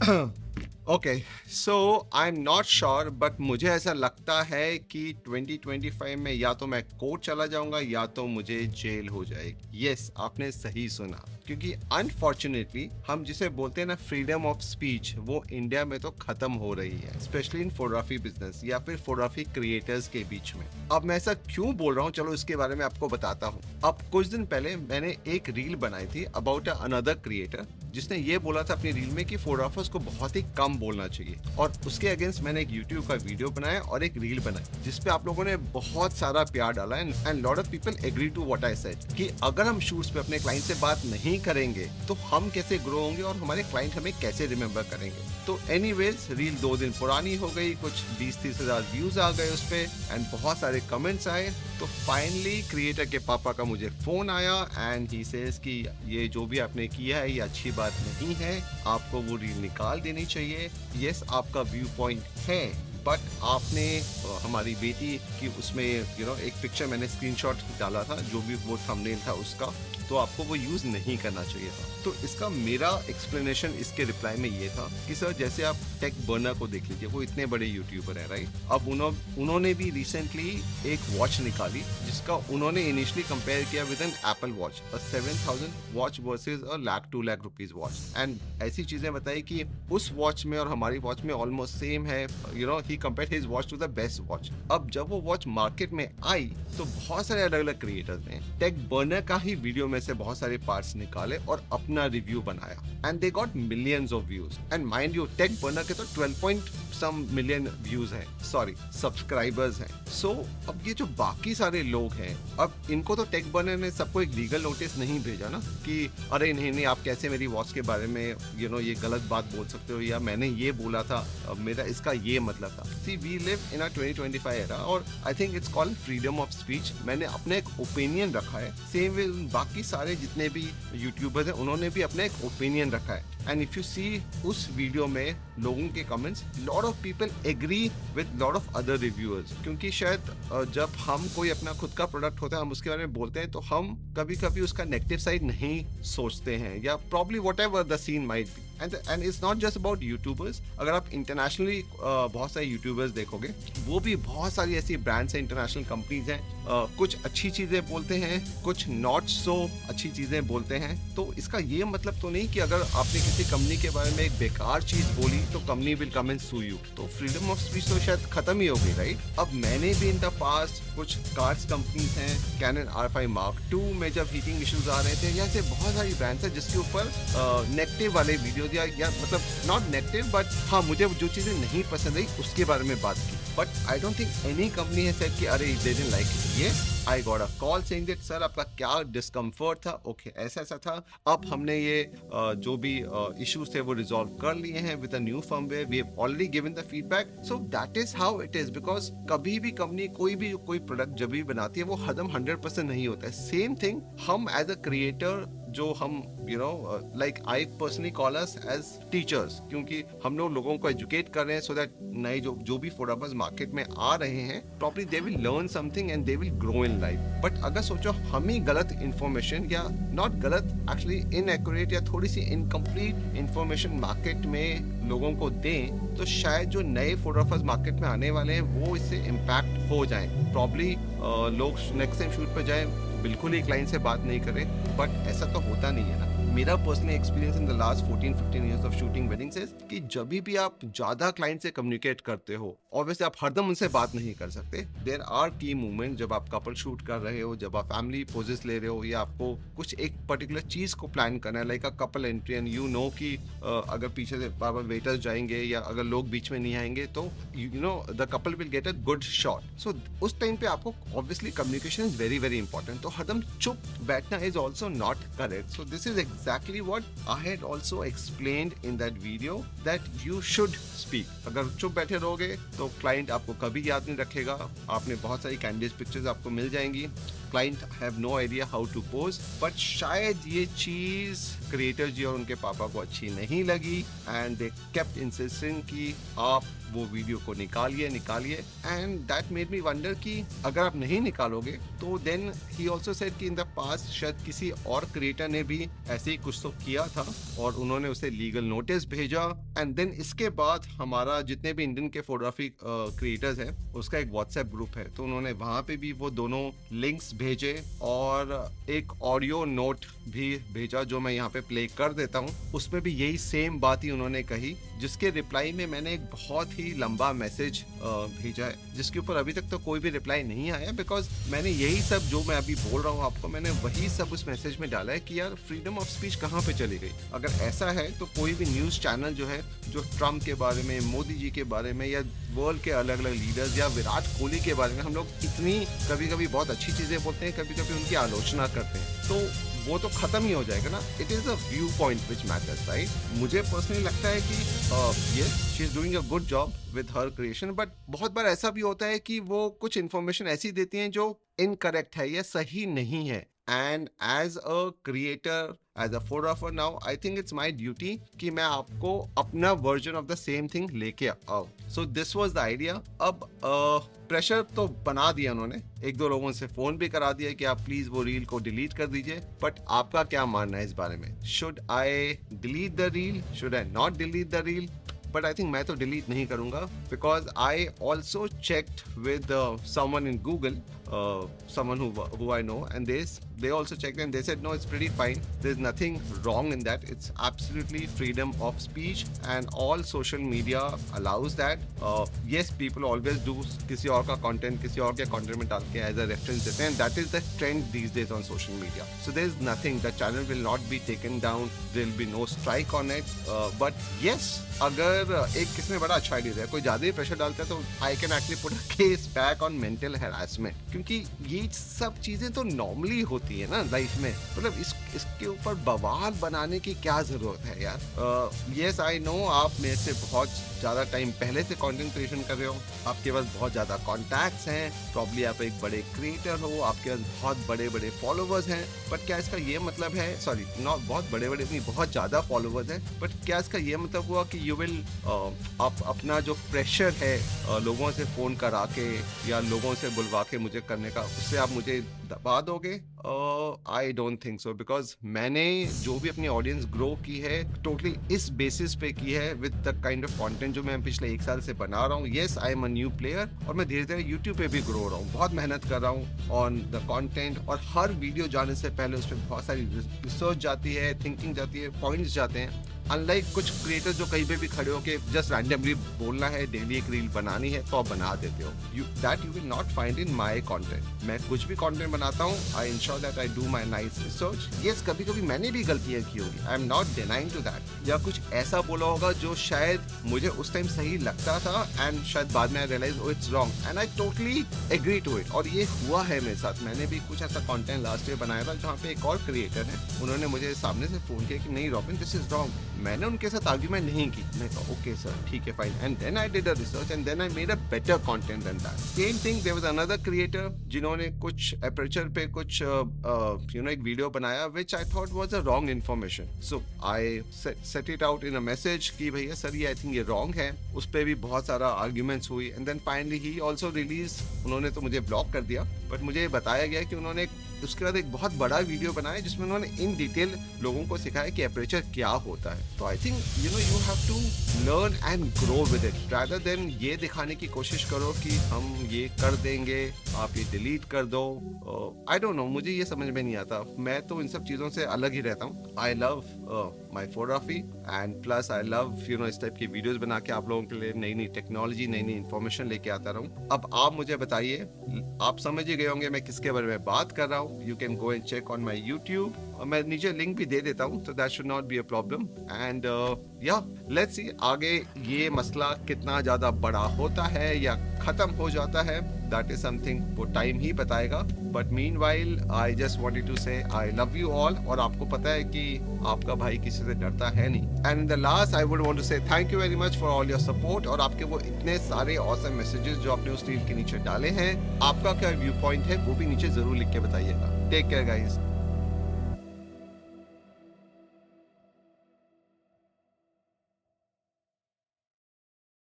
Okay, so I am not sure, but मुझे ऐसा लगता है कि 2025 में या तो मैं कोर्ट चला जाऊंगा या तो मुझे जेल हो जाएगी। यस, आपने सही सुना, क्योंकि अनफॉर्चुनेटली हम जिसे बोलते हैं ना फ्रीडम ऑफ स्पीच, वो इंडिया में तो खत्म हो रही है, स्पेशली इन फोटोग्राफी बिजनेस या फिर फोटोग्राफी क्रिएटर्स के बीच में। अब मैं ऐसा क्यों बोल रहा हूँ, चलो इसके बारे में आपको बताता हूँ। अब कुछ दिन पहले मैंने एक रील बनाई थी अबाउट अनदर क्रिएटर, जिसने ये बोला था अपनी रील में कि फोटोग्राफर्स को बहुत ही कम बोलना चाहिए, और उसके अगेंस्ट मैंने एक यूट्यूब का वीडियो बनाया और एक रील बनाई जिसपे आप लोगों ने बहुत सारा प्यार डाला and lot of people agree to what I said कि अगर हम शूट्स पे अपने क्लाइंट से बात नहीं करेंगे तो हम कैसे ग्रो होंगे और हमारे क्लाइंट हमें कैसे रिमेम्बर करेंगे। तो एनीवेज, रील 2 दिन पुरानी हो गई, कुछ 20-30 हजार व्यूज आ गए उस पे एंड बहुत सारे कमेंट्स आए। तो फाइनली क्रिएटर के पापा का मुझे फोन आया एंड ही सेज कि ये जो भी आपने किया है ये अच्छी बात नहीं है, आपको वो रील निकाल देनी चाहिए। यस, आपका व्यू पॉइंट है, बट आपने हमारी बेटी की उसमें एक पिक्चर मैंने स्क्रीनशॉट डाला था, जो भी वो थंबनेल था उसका, तो आपको वो यूज नहीं करना चाहिए था। तो इसका मेरा एक्सप्लेनेशन इसके रिप्लाई में ये था कि सर, जैसे आप टेक बर्नर को देख लीजिए, वो इतने बड़े यूट्यूबर है, राइट। अब उन्होंने भी रिसेंटली एक वॉच निकाली जिसका उन्होंने इनिशियली कंपेयर किया with an Apple watch, 7,000 watch versus a lakh 2 lakh rupees watch, and ऐसी चीजें बताई कि उस वॉच में और हमारी वॉच में ऑलमोस्ट सेम है। He compared his watch to the best watch. अब जब वो वॉच मार्केट में आई तो बहुत सारे अलग अलग क्रिएटर्स ने टेक बर्नर का ही वीडियो में से बहुत सारे पार्ट्स निकाले और अपना रिव्यू बनाया and they got millions of views. And mind you, Tech Burner के तो 12 पॉइंट सम मिलियन व्यूज हैं, सॉरी सब्सक्राइबर्स हैं। सो अब ये जो बाकी सारे लोग हैं, अब इनको तो टेक बर्नर ने सबको एक लीगल नोटिस नहीं भेजा ना कि अरे नहीं आप कैसे मेरी वॉच के बारे में ये गलत बात बोल सकते हो, या मैंने ये बोला था, मेरा इसका ये मतलब था। See, we live in a 2025 era और I think it's called freedom of speech. मैंने अपने एक ओपिनियन रखा है, सेम वे बाकी सारे जितने भी यूट्यूबर्स हैं उन्होंने भी अपना एक ओपिनियन रखा है। एंड इफ यू सी उस वीडियो में लोगों के comments, lot of people agree with lot of other reviewers, क्योंकि शायद जब हम कोई अपना खुद का प्रोडक्ट होता है, हम उसके बारे में बोलते हैं, तो हम कभी कभी उसका नेगेटिव साइड नहीं सोचते हैं, या probably whatever the scene might be. And it's not just about YouTubers. अगर आप इंटरनेशनली बहुत सारे यूट्यूबर्स देखोगे, वो भी बहुत सारी ऐसी ब्रांड्स हैं, इंटरनेशनल कंपनीज हैं, कुछ अच्छी चीजें बोलते हैं, कुछ नॉट सो अच्छी चीजें बोलते हैं। तो इसका ये मतलब तो नहीं कि अगर आपने किसी कंपनी के बारे में एक बेकार चीज बोली तो company will come and sue you. तो फ्रीडम ऑफ स्पीच तो शायद खत्म ही हो गई, राइट। अब मैंने भी इन द पास्ट कुछ कार्स कंपनीज हैं, कैनन R5 Mark II में जब हीटिंग इश्यूज आ रहे थे, या ऐसे बहुत सारी ब्रांड्स हैं जिसके ऊपर नेगेटिव वाले वीडियो या मतलब नॉट नेगेटिव बट हाँ, मुझे जो चीजें नहीं पसंद आई उसके बारे में बात की। But I don't think any company है सेड कि अरे they didn't like it. Yes, I got a call saying that sir आपका क्या डिस्कम्फर्ट था, ओके ऐसा ऐसा था। अब हमने ये जो भी इश्यूज थे वो रिजॉल्व कर लिए हैं with a new firmware, we have already given the feedback. So that is how it is, because कभी भी कंपनी कोई प्रोडक्ट जब भी बनाती है वो हदम 100% नहीं होता है। सेम थिंग हम एज अ क्रिएटर, जो हम like I personally call us as teachers, क्योंकि हम लोगों को एजुकेट कर रहे हैं सो दैट नए जो भी फोटोग्राफर्स मार्केट में आ रहे हैं, probably they will learn something and they will grow in life. But अगर सोचो हम ही गलत इंफॉर्मेशन, या नॉट गलत, एक्चुअली इनएक्यूरेट या थोड़ी सी इनकम्प्लीट इंफॉर्मेशन मार्केट में लोगों को दें, तो शायद जो नए फोटोग्राफर्स मार्केट में आने वाले हैं वो इससे इम्पैक्ट हो जाएं। प्रॉब्ली लोग नेक्स्ट टाइम शूट पर जाएं, बिल्कुल ही क्लाइंट से बात नहीं करें, बट ऐसा तो होता नहीं है ना। मेरा personal experience in the last 14-15 years of shooting weddings है कि जब भी आप ज्यादा क्लाइंट से कम्युनिकेट करते हो, ऑब्वियसली आप हरदम उनसे बात नहीं कर सकते। देयर आर की मूवमेंट जब आप कपल शूट कर रहे हो, जब आप फैमिली पोजेस ले रहे हो, या आपको कुछ एक पर्टिकुलर चीज को प्लान करना है, like a couple entry, and you know कि अगर पीछे से बार बार वेटर्स जाएंगे या अगर लोग बीच में नहीं आएंगे तो the couple will get a good shot. So उस टाइम पे आपको obviously communication is very very important. तो हरदम चुप बैठना is also not correct. So this is exactly what I had also explained in that video, that you should speak. अगर चुप बैठे रहोगे तो क्लाइंट आपको कभी याद नहीं रखेगा। आपने बहुत सारी कैंडिड पिक्चर्स आपको मिल जाएंगी, client have no idea how to pose. बट शायद ये चीज क्रिएटर जी और उनके पापा को अच्छी नहीं लगी एंड दे केप्ट इंसिस्टिंग कि आप वो वीडियो को निकालिए and that made me wonder कि अगर आप नहीं निकालोगे तो देन ही ऑल्सो सेड कि इन द पास्ट शायद किसी और क्रिएटर ने भी ऐसे ही कुछ तो किया था और उन्होंने उसे लीगल नोटिस भेजा एंड देन इसके बाद हमारा जितने भी इंडियन के फोटोग्राफी क्रिएटर्स हैं उसका एक व्हाट्सएप ग्रुप है, तो उन्होंने वहां पे भी वो दोनों लिंक्स भेजे और एक ऑडियो नोट भी भेजा जो मैं यहाँ पे प्ले कर देता हूँ। उसमें भी यही सेम बात ही उन्होंने कही, जिसके रिप्लाई में मैंने एक बहुत ही लंबा मैसेज भेजा है जिसके ऊपर अभी तक तो कोई भी रिप्लाई नहीं आया, बिकॉज मैंने यही सब जो मैं अभी बोल रहा हूँ आपको, मैंने वही सब उस मैसेज में डाला है कि यार फ्रीडम ऑफ स्पीच कहाँ पे चली गई। अगर ऐसा है तो कोई भी न्यूज़ चैनल जो है जो ट्रम्प के बारे में, मोदी जी के बारे में या वर्ल्ड के अलग अलग लीडर्स या विराट कोहली के बारे में हम लोग इतनी कभी कभी बहुत अच्छी चीज़ें बोलते हैं, कभी कभी उनकी आलोचना करते हैं, तो वो तो खत्म ही हो जाएगा ना। It is the view point which matters, right. मुझे पर्सनली लगता है कि yes she is doing a good job with her creation, but बहुत बार ऐसा भी होता है कि वो कुछ इन्फॉर्मेशन ऐसी देती हैं जो इनकरेक्ट है या सही नहीं है। And as a creator, as a photographer now, I think it's my duty कि मैं आपको अपना version of the same thing लेके आऊँ। So this was the idea. अब प्रेशर तो बना दिया उन्होंने, एक दो लोगों से फोन भी करा दिया कि आप प्लीज वो रील को डिलीट कर दीजिए, बट आपका क्या मानना है इस बारे में? Should I delete the reel, should I not delete the reel? But I think मैं तो डिलीट नहीं करूंगा, because I also checked with someone in Google, someone who I know, and they also checked and they said no, it's pretty fine, there's nothing wrong in that, it's absolutely freedom of speech and all social media allows that. Yes, people always do किसी और का content किसी और के content में डाल के as a reference देते हैं, and that is the trend these days on social media. So there is nothing, the channel will not be taken down, there will be no strike on it, but yes, अगर एक किसने बड़ा अच्छा idea दिया, कोई ज्यादा ही pressure डालता है तो I can actually put a case back on mental harassment, क्योंकि ये सब चीजें तो नॉर्मली होती है ना लाइफ में, मतलब इसके ऊपर बवाल बनाने की क्या जरूरत है यार। यस आई नो आप मेरे से बहुत ज्यादा टाइम पहले से कंटेंट क्रिएशन कर रहे हो, आपके पास बहुत ज्यादा कॉन्टैक्ट्स हैं, प्रॉब्ली आप एक बड़े क्रिएटर हो, आपके पास बहुत बड़े बड़े फॉलोवर्स हैं, बट क्या इसका ये मतलब है, सॉरी नॉट बहुत बड़े बड़े नहीं, बहुत ज्यादा फॉलोवर्स हैं, बट क्या इसका ये मतलब हुआ कि यू विल आप अपना जो प्रेशर है लोगों से फोन करा के या लोगों से बुलवा के मुझे करने का, उससे आप मुझे दबा दोगे? I don't think so, because मैंने जो भी अपनी ऑडियंस ग्रो की है टोटली इस बेसिस पे की है with the kind of content जो मैं पिछले 1 साल से बना रहा हूँ। Yes I am a new player और मैं धीरे धीरे यूट्यूब पे भी ग्रो हो रहा हूँ, बहुत मेहनत कर रहा हूँ ऑन द कंटेंट, और हर वीडियो जाने से पहले उसमें बहुत सारी रिसर्च जाती है, थिंकिंग जाती है, पॉइंट्स जाते हैं। अनलाइक कुछ क्रिएटर्स जो कहीं पे भी खड़े हो के जस्ट रैंडमली बोलना है, डेली एक रील बनानी है तो आप बना देते हो, that you will not find in my content. मैं कुछ भी कंटेंट बनाता हूँ, I ensure that I do my nice research. Yes कभी कभी मैंने भी गलतियां की होगी, I am not denying to that, या कुछ ऐसा बोला होगा जो शायद मुझे उस टाइम सही लगता था एंड शायद बाद में I realise oh it's wrong and I totally agree to it. और ये हुआ है मेरे साथ, मैंने भी कुछ ऐसा कंटेंट लास्ट ईयर बनाया था जहाँ पे एक और क्रिएटर है, उन्होंने मुझे सामने से फोन किया कि नहीं रॉबिन दिस इज रॉन्ग, मैंने उनके साथ आर्ग्यूमेंट नहीं की, मैं कहा ओके सर ठीक है fine, and then I did a research and then I made a better content than that. Same thing there was another creator जिन्होंने कुछ एपर्चर पे कुछ एक वीडियो बनाया which I thought was a wrong information, so I set it out in a message कि भैया sir ये I think ये रॉन्ग है, उस पर भी बहुत सारा आर्ग्यूमेंट्स हुई and then finally he also release, उन्होंने तो मुझे ब्लॉक कर दिया, बट मुझे बताया गया कि उन्होंने उसके बाद एक बहुत बड़ा वीडियो बनाया जिसमें उन्होंने इन डिटेल लोगों को सिखाया कि एपरेचर क्या होता है। तो I think you have to learn and grow with it rather than ये दिखाने की कोशिश करो कि हम ये कर देंगे, आप ये डिलीट कर दो। आई डोंट नो, मुझे ये समझ में नहीं आता, मैं तो इन सब चीज़ों से अलग ही रहता हूँ। I love my photography and plus I love इस टाइप की वीडियोज बना के आप लोगों के लिए नई नई टेक्नोलॉजी, नई नई इन्फॉर्मेशन लेके आता रहूँ। अब आप मुझे बताइए, आप समझ ही गए होंगे मैं किसके बारे में बात कर रहा हूँ। You can go and check on my YouTube, और मैं नीचे लिंक भी दे देता हूँ, so that should not be a problem. And let's see आगे ये मसला कितना ज़्यादा बड़ा होता है या ख़त्म हो जाता है, that is something वो टाइम ही बताएगा। But meanwhile, I just wanted to say I love you all, और आपको पता है कि आपका भाई किसी से डरता है नहीं। And in the last, I would want to say thank you very much for all your support, और आपके वो इतने सारे awesome messages जो आपने उस रील के नीचे डाले हैं, आपका क्या व्यू पॉइंट है वो भी नीचे ज़रूर लिख के बताइएगा। Take care guys.